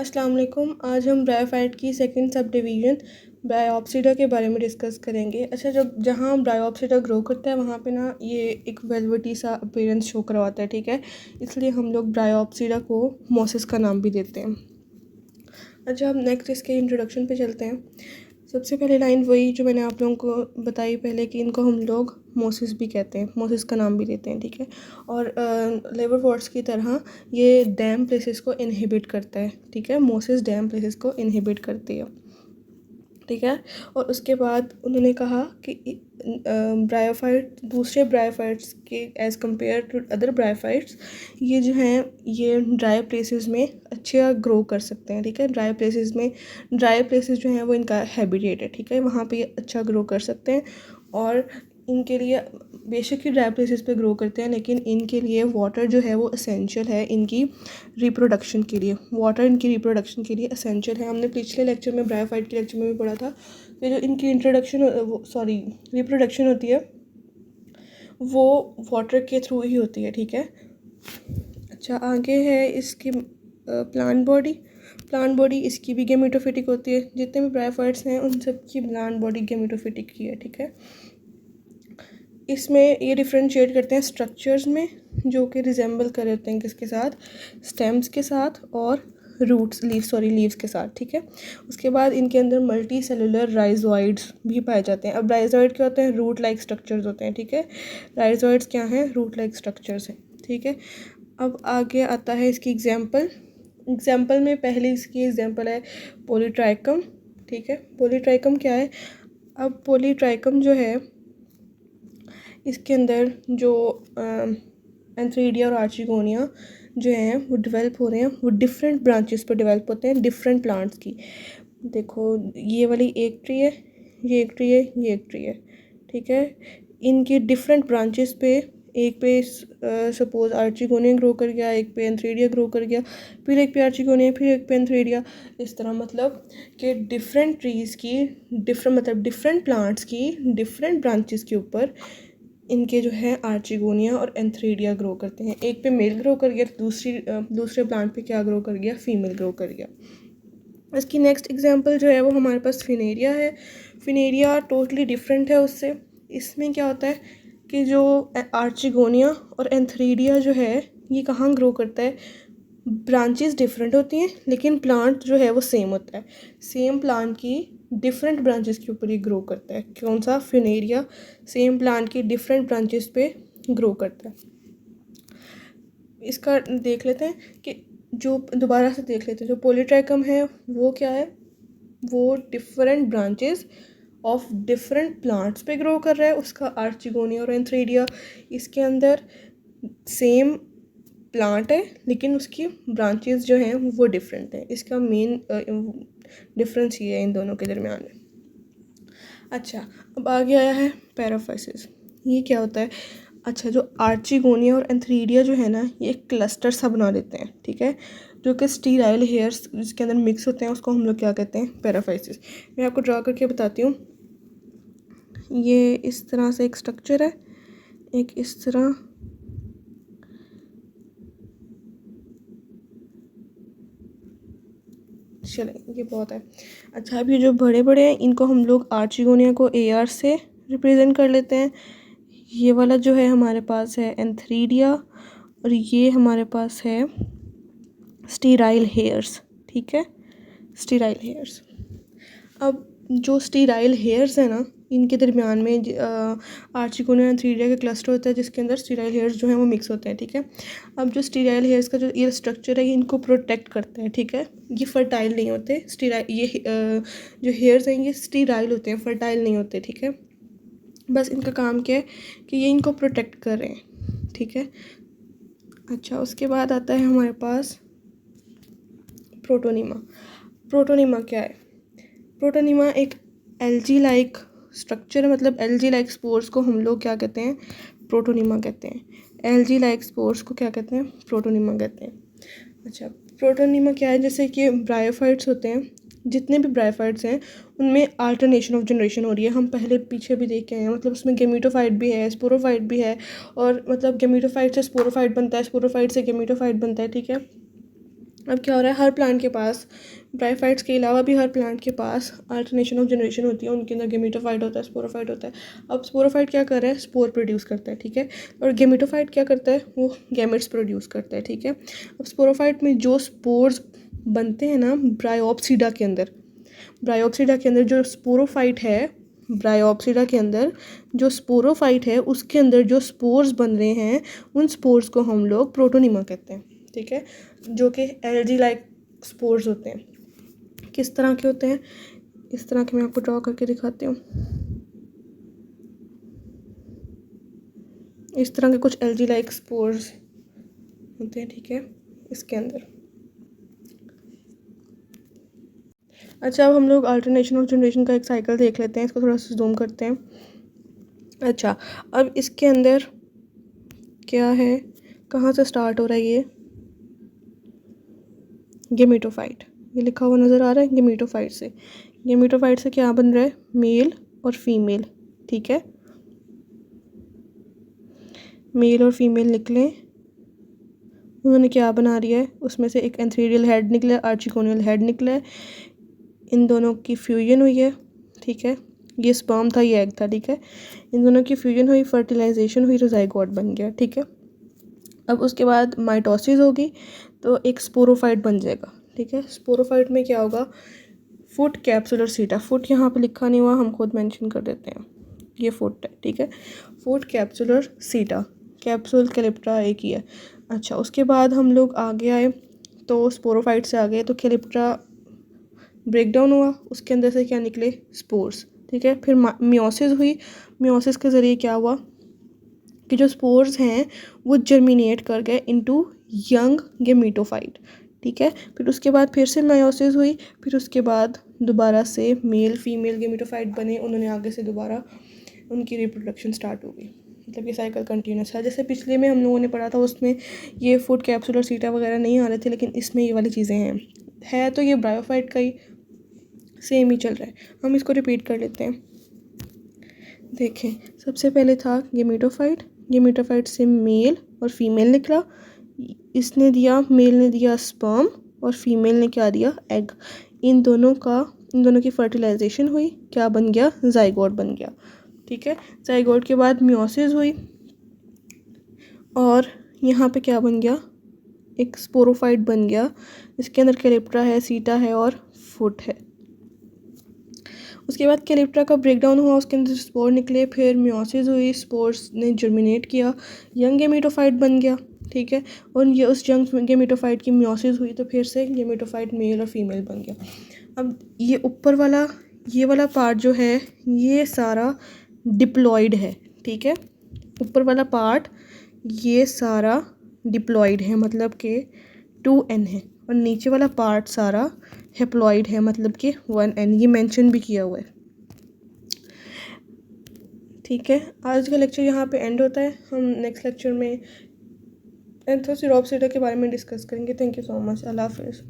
अस्सलाम वालेकुम। आज हम ब्रायोफाइट की सेकंड सब डिवीज़न ब्रायोप्सिडा के बारे में डिस्कस करेंगे। अच्छा, जब जहाँ ब्रायोप्सिडा ग्रो करता है वहाँ पे ना ये एक वेलवेटी सा अपीयरेंस शो करवाता है, ठीक है। इसलिए हम लोग ब्रायोप्सिडा को मोसिस का नाम भी देते हैं। अच्छा, अब नेक्स्ट इसके इंट्रोडक्शन पे चलते हैं। सबसे पहले लाइन वही जो मैंने आप लोगों को बताई पहले कि इनको हम लोग मोसिस भी कहते हैं, मोसिस का नाम भी देते हैं, ठीक है। और लेबर वॉर्ड्स की तरह ये डैम प्लेसेस को इनहिबिट करता है, ठीक है। मोसिस डैम प्लेसेस को इनहिबिट करती है, ठीक है। और उसके बाद उन्होंने कहा कि ब्रायोफाइट दूसरे ब्रायोफाइट्स के as compare to other bryophytes ये जो हैं ये ड्राई प्लेसेस में अच्छे ग्रो कर सकते हैं, ठीक है। ड्राई प्लेसेस जो हैं वो इनका हैबिटेट है, ठीक है, वहाँ पे ये अच्छा ग्रो कर सकते हैं। और इनके लिए बेशक ही ड्राई प्लेसेस पे ग्रो करते हैं, लेकिन इनके लिए वाटर जो है वो एसेंशियल है इनकी रिप्रोडक्शन के लिए। वाटर इनकी रिप्रोडक्शन के लिए एसेंशियल है। हमने पिछले लेक्चर में ब्रायोफाइट के लेक्चर में भी पढ़ा था कि जो इनकी रिप्रोडक्शन होती है वो वाटर के थ्रू ही होती है, ठीक है। अच्छा, आगे है इसकी प्लांट बॉडी इसकी भी गेमेटोफिटिक होती है। जितने भी ब्रायोफाइट्स हैं उन सब की प्लांट बॉडी गेमेटोफिटिक ही है, ठीक है। इसमें ये डिफ्रेंशिएट करते हैं स्ट्रक्चर्स में जो कि रिजेंबल कर होते हैं किसके साथ, स्टेम्स के साथ और लीव्स के साथ, ठीक है। उसके बाद इनके अंदर मल्टी सेलुलर राइजोइड्स भी पाए जाते हैं। अब राइजोइड क्या होते हैं, रूट लाइक स्ट्रक्चर्स होते हैं, ठीक है। राइजोइड्स क्या हैं, रूट लाइक स्ट्रक्चर्स हैं, ठीक है। अब आगे आता है इसकी एग्जाम्पल में पहली इसकी एग्जाम्पल है पॉलीट्राइकम, ठीक है। पॉलीट्राइकम क्या है, अब पॉलीट्राइकम जो है इसके अंदर जो एंथ्रीडिया और आर्चिगोनिया जो हैं वो डेवलप हो रहे हैं, वो डिफरेंट ब्रांचेस पर डेवलप होते हैं डिफरेंट प्लांट्स की। देखो ये वाली एक ट्री है, ये एक ट्री है, ये एक ट्री है, ठीक है। इनके डिफरेंट ब्रांचेस पे एक पे सपोज आर्चिगोनिया ग्रो कर गया, एक पे एंथ्रीडिया ग्रो कर गया, फिर एक पे आर्चिगोनिया, फिर एक पे एंथ्रीडिया। इस तरह मतलब कि डिफरेंट ट्रीज़ की डिफरेंट प्लांट्स की डिफरेंट ब्रांचेस के ऊपर इनके जो है आर्चिगोनिया और एंथ्रीडिया ग्रो करते हैं। एक पे मेल ग्रो कर गया तो दूसरे प्लांट पे क्या ग्रो कर गया, फीमेल ग्रो कर गया। इसकी नेक्स्ट एग्जांपल जो है वो हमारे पास फिनेरिया है। फिनेरिया टोटली डिफरेंट है उससे। इसमें क्या होता है कि जो आर्चिगोनिया और एंथ्रीडिया जो है ये कहाँ ग्रो करता है, ब्रांचेस डिफरेंट होती हैं लेकिन प्लांट जो है वो सेम होता है। सेम प्लांट की डिफरेंट ब्रांचेस के ऊपर ये ग्रो करता है। कौन सा, फिनेरिया सेम प्लांट की डिफरेंट ब्रांचेस पे ग्रो करता है। इसका देख लेते हैं कि जो दोबारा से देख लेते हैं जो पॉलीट्राइकम है वो क्या है, वो different branches of different plants पे ग्रो कर रहा है। उसका आर्चिगोनिया और एंथ्रीडिया इसके अंदर सेम प्लांट है लेकिन उसकी ब्रांचेस जो हैं वो डिफरेंट हैं। इसका मेन डिफरेंस ये है इन दोनों के दरमियान में। अच्छा, अब आगे आया है पैराफाइसिस। ये क्या होता है, अच्छा जो आर्चिगोनिया और एंथ्रीडिया जो है ना ये एक क्लस्टर सा बना देते हैं, ठीक है, जो कि स्टीराइल हेयर्स जिसके अंदर मिक्स होते हैं उसको हम लोग क्या कहते हैं, पैराफाइसिस। मैं आपको ड्रा करके बताती हूँ। ये इस तरह से एक स्ट्रक्चर है, एक इस तरह, चले ये बहुत है। अच्छा, अब ये जो बड़े बड़े हैं इनको हम लोग आर्चिगोनिया को AR से रिप्रेजेंट कर लेते हैं। ये वाला जो है हमारे पास है एंथ्रीडिया और ये हमारे पास है स्टीराइल हेयर्स, ठीक है, स्टीराइल हेयर्स। अब जो स्टीराइल हेयर्स है ना इनके दरमियान में आर्चिगोनिया और एंथ्रीडिया का क्लस्टर होता है जिसके अंदर स्टीराइल हेयर्स जो हैं वो मिक्स होते हैं, ठीक है। अब जो स्टीराइल हेयर्स का जो ये स्ट्रक्चर है ये इनको प्रोटेक्ट करता है, ठीक है। ये फर्टाइल नहीं होते, जो हेयर्स हैं ये स्टीराइल होते हैं, फर्टाइल नहीं होते, ठीक है। बस इनका काम क्या है कि ये इनको प्रोटेक्ट कर रहे हैं, ठीक है। अच्छा, उसके बाद आता है हमारे पास प्रोटोनिमा। प्रोटोनिमा क्या है, प्रोटोनिमा एक एल्गी लाइक स्ट्रक्चर है, मतलब एल्गी लाइक स्पोर्स को हम लोग क्या कहते हैं, प्रोटोनिमा कहते हैं। एल्गी लाइक स्पोर्स को क्या कहते हैं, प्रोटोनिमा कहते हैं। अच्छा, प्रोटोनिमा क्या है, जैसे कि ब्रायोफाइट्स होते हैं, जितने भी ब्रायोफाइट्स हैं उनमें अल्टरनेशन ऑफ जनरेशन हो रही है। हम पहले पीछे भी देख के आए हैं, मतलब उसमें गेमेटोफाइट भी है, स्पोरोफाइट भी है, और मतलब गेमेटोफाइट से स्पोरोफाइट बनता है, स्पोरोफाइट से गेमेटोफाइट बनता है, ठीक है। अब क्या हो रहा है, हर प्लांट के पास ब्रायोफाइट्स के अलावा भी हर प्लांट के पास अल्टरनेशन ऑफ जनरेशन होती है, उनके अंदर गेमेटोफाइट होता है, स्पोरोफाइट होता है। अब स्पोरोफाइट क्या कर रहा है, स्पोर प्रोड्यूस करता है, ठीक है, और गेमेटोफाइट क्या करता है, वो गैमेट्स प्रोड्यूस करता है, ठीक है। अब स्पोरोफाइट में जो स्पोर्स बनते हैं ना ब्रायोप्सिडा के अंदर, ब्रायोप्सिडा के अंदर जो स्पोरोफाइट है, ब्रायोप्सिडा के अंदर जो स्पोरोफाइट है उसके अंदर जो स्पोर्स बन रहे हैं उन स्पोर्स को हम लोग प्रोटोनिमा कहते हैं, ठीक है, जो कि एलजी लाइक स्पोर्स होते हैं। किस तरह के होते हैं, इस तरह के मैं आपको ड्रॉ करके दिखाती हूँ। इस तरह के कुछ एलजी लाइक स्पोर्स होते हैं, ठीक है, इसके अंदर। अच्छा, अब हम लोग अल्टरनेशन ऑफ जनरेशन का एक साइकिल देख लेते हैं, इसको थोड़ा सा जूम करते हैं। अच्छा, अब इसके अंदर क्या है, कहाँ से स्टार्ट हो रहा है, ये गेमेटोफाइट, ये लिखा हुआ नज़र आ रहा है, गेमेटोफाइट से। गेमेटोफाइट से क्या बन रहा है, मेल और फीमेल, ठीक है, मेल और फीमेल निकले, उन्होंने क्या बना रही है, उसमें से एक एंथ्रीडियल हेड निकला है, आर्चिकोनियल हेड निकला है, इन दोनों की फ्यूजन हुई है, ठीक है, ये स्पर्म था, ये एग था, ठीक है, इन दोनों की फ्यूजन हुई, फर्टिलाइजेशन हुई तो ज़ाइगोट बन गया, ठीक है। अब उसके बाद माइटोसिस होगी तो एक स्पोरोफाइट बन जाएगा, ठीक है। स्पोरोफाइट में क्या होगा, फुट कैप्सुलर सीटा, फुट यहाँ पे लिखा नहीं हुआ, हम खुद मेंशन कर देते हैं, ये फुट है, ठीक है, फुट कैप्सुलर सीटा, कैप्सूल कैलिप्ट्रा एक ही है। अच्छा, उसके बाद हम लोग आगे आए तो स्पोरोफाइट से आ गए तो कैलिप्ट्रा ब्रेक डाउन हुआ, उसके अंदर से क्या निकले, स्पोर्स, ठीक है। फिर मियोसिस हुई, मियोसिस के ज़रिए क्या हुआ कि जो स्पोर्स हैं वो जर्मिनेट कर गए इनटू यंग गेमेटोफाइट, ठीक है। फिर उसके बाद फिर से मायोसिस हुई, फिर उसके बाद दोबारा से मेल फीमेल गेमेटोफाइट बने, उन्होंने आगे से दोबारा उनकी रिप्रोडक्शन स्टार्ट हो गई। मतलब ये साइकिल कंटिन्यूस है। जैसे पिछले में हम लोगों ने पढ़ा था उसमें ये फूड कैप्सूल और सीटा वगैरह नहीं आ रहे थे, लेकिन इसमें ये वाली चीज़ें हैं, है तो ये ब्रायोफाइट का ही सेम ही चल रहा है। हम इसको रिपीट कर लेते हैं। देखें, सबसे पहले था गेमेटोफाइट, गेमेटोफाइट से मेल और फीमेल निकला, इसने दिया, मेल ने दिया स्पर्म और फीमेल ने क्या दिया, एग। इन दोनों की फर्टिलाइजेशन हुई, क्या बन गया, जाइगोट बन गया, ठीक है। जाइगोट के बाद मियोसिस हुई और यहाँ पे क्या बन गया, एक स्पोरोफाइट बन गया, इसके अंदर कैलिप्ट्रा है, सीटा है और फुट है। उसके बाद कैलिप्ट्रा का ब्रेकडाउन हुआ, उसके अंदर स्पोर निकले, फिर मियोसिस हुई, स्पोर्स ने जर्मिनेट किया, यंग गेमेटोफाइट बन गया, ठीक है। और ये उस यंग गेमेटोफाइट की मियोसिस हुई तो फिर से गेमेटोफाइट मेल और फीमेल बन गया। अब ये ऊपर वाला, ये वाला पार्ट जो है ये सारा डिप्लॉयड है, ठीक है। ऊपर वाला पार्ट ये सारा डिप्लॉयड है, मतलब कि 2n है, और नीचे वाला पार्ट सारा हेप्लॉयड है, मतलब कि 1n, ये मेंशन भी किया हुआ है, ठीक है। आज का लेक्चर यहाँ पे एंड होता है। हम नेक्स्ट लेक्चर में एंथोसिरोप्सिडा के बारे में डिस्कस करेंगे। Thank you so much. अल्लाह हाफिज़।